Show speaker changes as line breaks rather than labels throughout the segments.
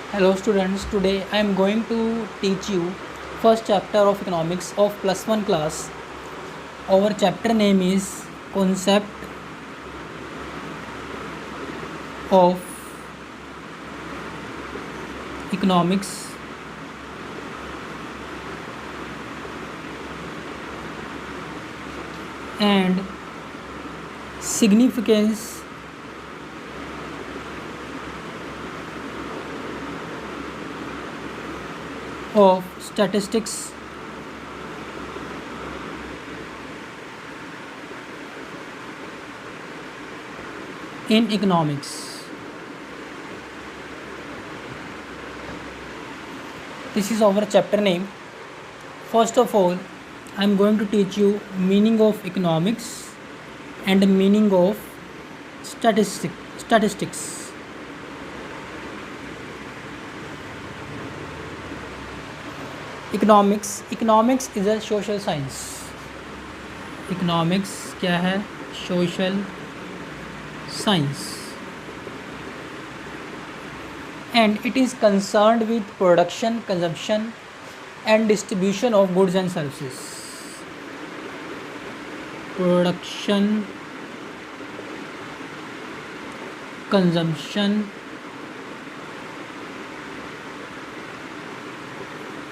Hello students, today I am going to teach you first chapter of economics of plus 1 class. Our chapter name is concept of economics and significance of statistics in economics. This is our chapter name. First of all, I am going to teach you meaning of economics and meaning of statistics. Economics is a social science. Economics क्या है? Social science, and it is concerned with production, consumption and distribution of goods and services. Production, consumption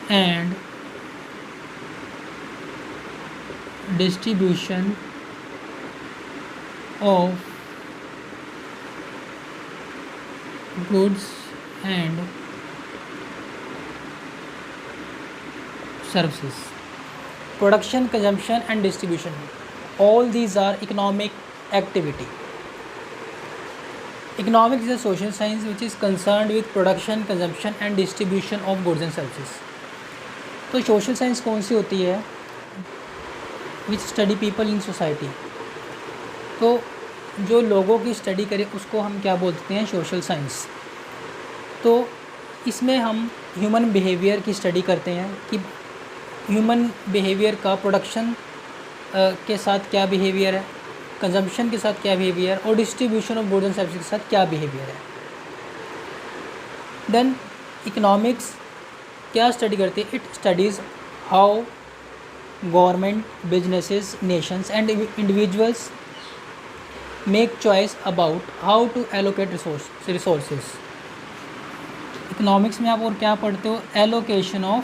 and distribution of goods and services. Production, consumption and distribution, all these are economic activity. Economics is a social science which is concerned with production, consumption and distribution of goods and services. तो social science कौन सी होती है? विच study people in society. तो जो लोगों की study करे उसको हम क्या बोलते हैं? Social science. तो इसमें हम ह्यूमन बिहेवियर की स्टडी करते हैं कि ह्यूमन बिहेवियर का प्रोडक्शन के साथ क्या बिहेवियर है, कंजम्पशन के साथ क्या बिहेवियर और distribution of goods and services के साथ क्या बिहेवियर है. देन इकोनॉमिक्स क्या स्टडी करती है? It studies how government, businesses, nations and individuals make choice about how to allocate resources. Economics में आप और क्या पढ़ते हो? एलोकेशन ऑफ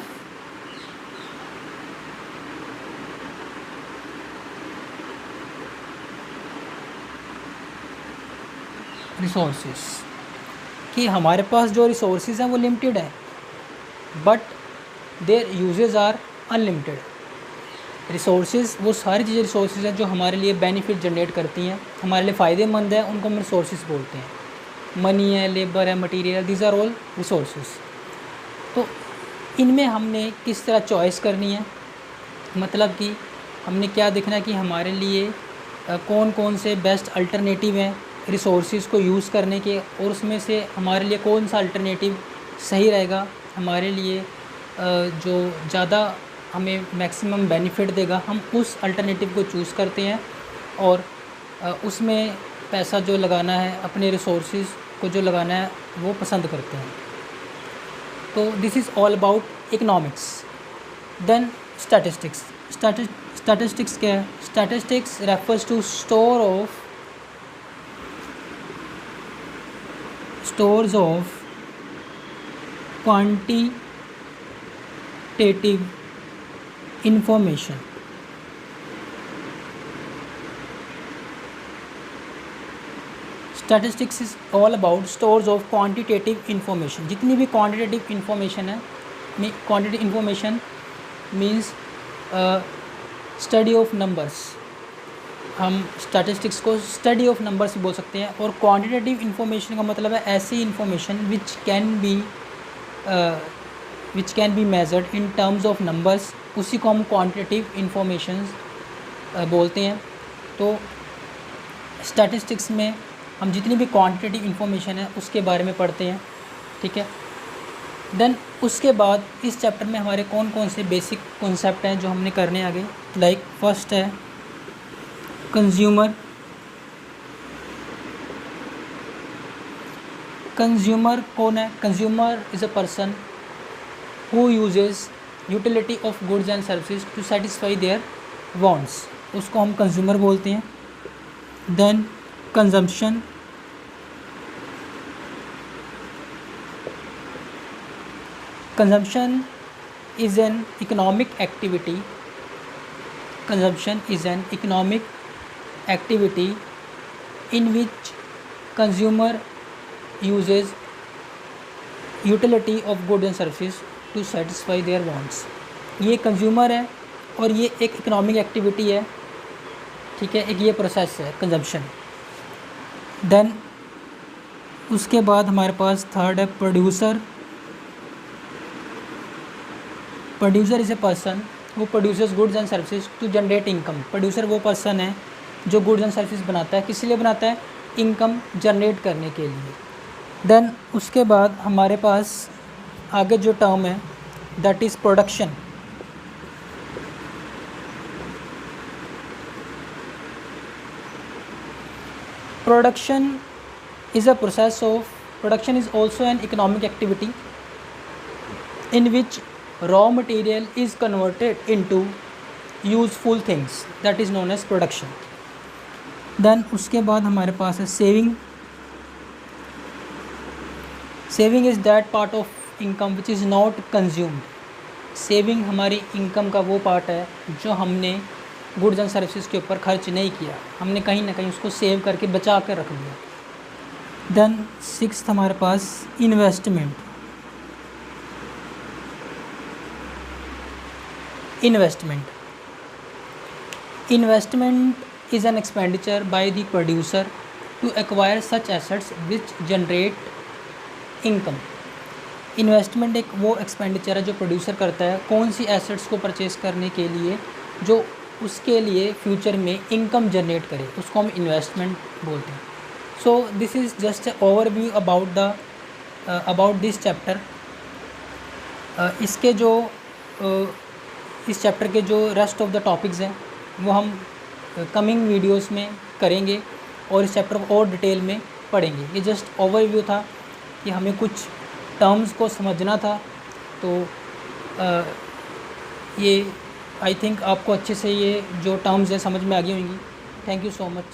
रिसोर्सेज, कि हमारे पास जो रिसोर्सेज हैं वो लिमिटेड है but their uses are unlimited. Resources वो सारी चीज़ें रिसोर्सेज हैं जो हमारे लिए बेनिफिट जनरेट करती हैं, हमारे लिए फ़ायदेमंद है, उनको हम रिसोर्सेज बोलते हैं. मनी है, लेबर है, material, these are all resources. तो इनमें हमने किस तरह चॉइस करनी है, मतलब कि हमने क्या देखना है कि हमारे लिए कौन कौन से बेस्ट अल्टरनेटिव हैं रिसोर्सेज को यूज़ करने के, और उसमें से हमारे लिए कौन सा अल्टरनेटिव सही रहेगा, हमारे लिए जो ज़्यादा हमें मैक्सिमम बेनिफिट देगा, हम उस अल्टरनेटिव को चूज़ करते हैं और उसमें पैसा जो लगाना है, अपने रिसोर्सेज को जो लगाना है वो पसंद करते हैं. तो this is all about economics. Then statistics. Statistics क्या है? Statistics refers to stores of quantitative information. Statistics is all about stores of quantitative information. जितनी भी क्वांटिटेटिव इंफॉर्मेशन है, quantitative information means study of numbers. हम statistics को study of numbers भी बोल सकते हैं. और क्वांटिटेटिव इंफॉर्मेशन का मतलब है ऐसी information which can be measured in terms of numbers, उसी को हम क्वांटिटेटिव इंफॉर्मेशन बोलते हैं. तो स्टैटिस्टिक्स में हम जितनी भी क्वांटिटेटिव इंफॉर्मेशन है उसके बारे में पढ़ते हैं, ठीक है. देन उसके बाद इस चैप्टर में हमारे कौन कौन से बेसिक कॉन्सेप्ट हैं जो हमने करने आगे. लाइक फर्स्ट है कंज्यूमर कंज्यूमर कौन है? Consumer is a person who uses utility of goods and services to satisfy their wants, उसको हम कंज्यूमर बोलते हैं. Then consumption. Consumption is an economic activity. Consumption is an economic activity in which consumer uses utility of goods and services to satisfy their wants. ये consumer है और ये एक economic activity है, ठीक है, एक ये प्रोसेस है कंजम्पशन. देन उसके बाद हमारे पास थर्ड है producer. Producer is a person वो producers goods and services to generate income. Producer वो पर्सन है जो गुड्स एंड सर्विसेज बनाता है. किस लिए बनाता है? इनकम जनरेट करने के लिए. देन उसके बाद हमारे पास आगे जो टर्म है that is production. Production is a process of production is also an economic activity in which raw material is converted into useful things, that is known as production. Then उसके बाद हमारे पास है saving. Saving is that part of income which is not consumed. Saving हमारी income का वो part है जो हमने गुड्स एंड सर्विसेज के ऊपर खर्च नहीं किया, हमने कहीं ना कहीं उसको सेव करके बचा कर रख दिया. देन सिक्स्थ हमारे पास investment. Investment is an expenditure by the producer to acquire such assets which generate income. Investment एक वो एक्सपेंडिचर है जो प्रोड्यूसर करता है कौन सी एसेट्स को परचेस करने के लिए जो उसके लिए फ्यूचर में इनकम जनरेट करे, उसको हम इन्वेस्टमेंट बोलते हैं. So this is just a overview about this chapter. इसके जो इस चैप्टर के जो रेस्ट ऑफ द टॉपिक्स हैं वो हम कमिंग वीडियोस में करेंगे और इस चैप्टर को और डिटेल में पढ़ेंगे. ये जस्ट ओवरव्यू था कि हमें कुछ टर्म्स को समझना था. तो ये आई थिंक आपको अच्छे से ये जो टर्म्स हैं समझ में आ गई होंगी. Thank you so much.